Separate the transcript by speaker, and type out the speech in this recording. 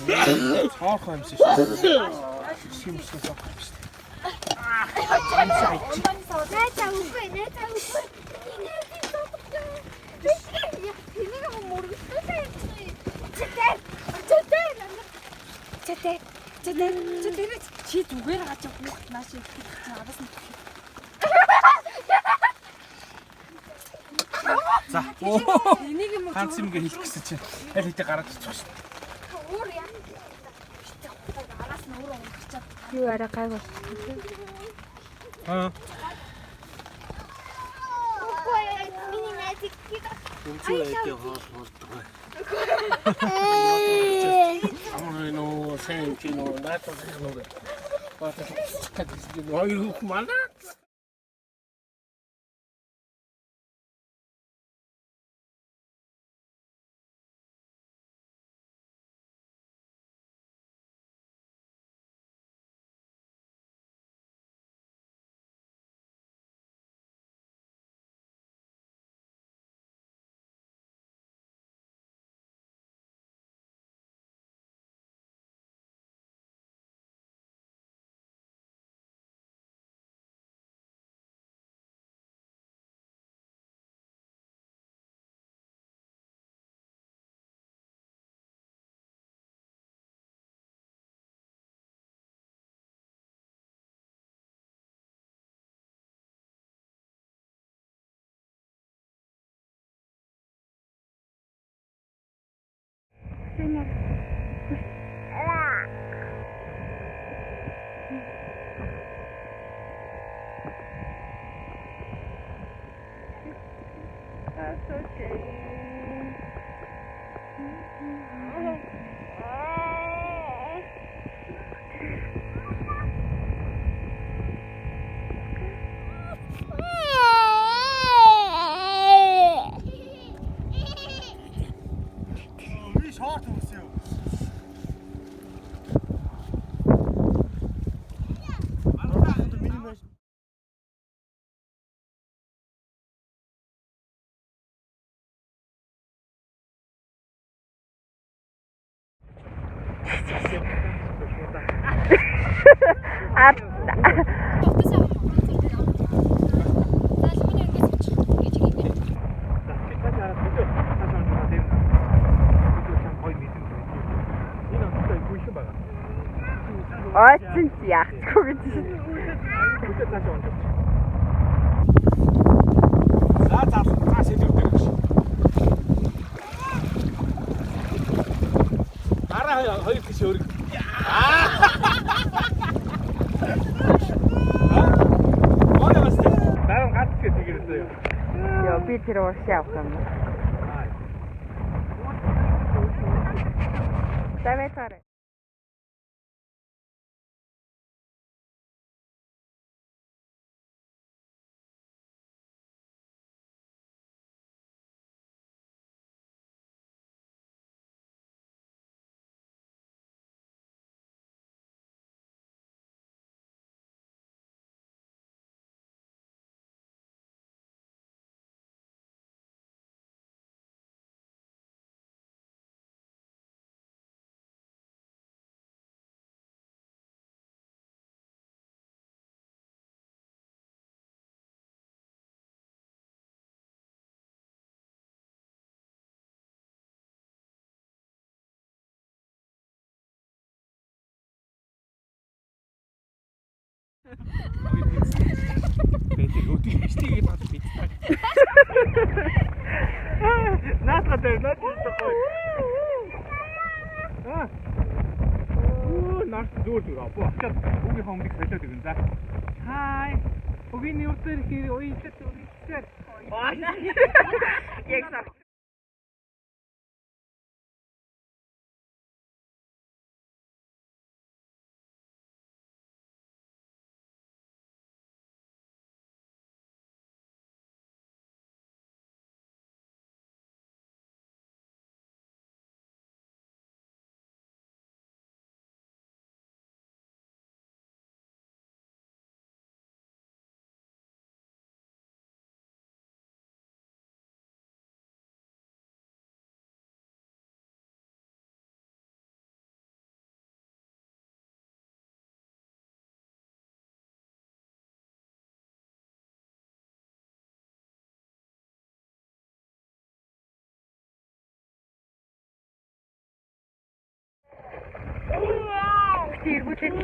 Speaker 1: Цоорхон юмсан шүү. Шимсэн сохор шүү.
Speaker 2: Найзаа үгүй. Энийг юм мөргөстэй. Чэтэй. Чи зүгээр гаж хүүхд нааш ихэд араас нь.
Speaker 1: За.
Speaker 2: Энийг юм
Speaker 1: Ганц юм гээ хэлэх гэсэн чинь аль хэдийн гараад ирчих шүү.
Speaker 2: өөр яа. Араас нь өөрөө өнгөрчээд.
Speaker 3: Юу арай гайгүй.
Speaker 1: Аа.
Speaker 2: Үгүй миний найз их.
Speaker 1: Үнцүү айдээ хоолдог бай. Амаа нөө сэн чи нөө наатах нөө. Бата хатчих нөө юу мана.
Speaker 3: That's okay.
Speaker 1: Би шорт үсэв.
Speaker 3: Ойцсон чи яахгүй гэж.
Speaker 1: За сэлүүрдэг гэж. Дараа хоёр гэж өөрөг. Моёс. Дараа гац гэж тэгэрсэн юу?
Speaker 3: Яа би тэр уушаа авах юм. Давай.
Speaker 1: Бэлэг өдөрт биштэйгээ бат бит. Наатаа гоё. Наас зүгээр аваа. Очоод үгийн хомдыг солиод өгөн за. Хай. Үгийн юртэр хэр уйлдээ үргэлжлээ. Яг сар.
Speaker 3: Тэргүүлээд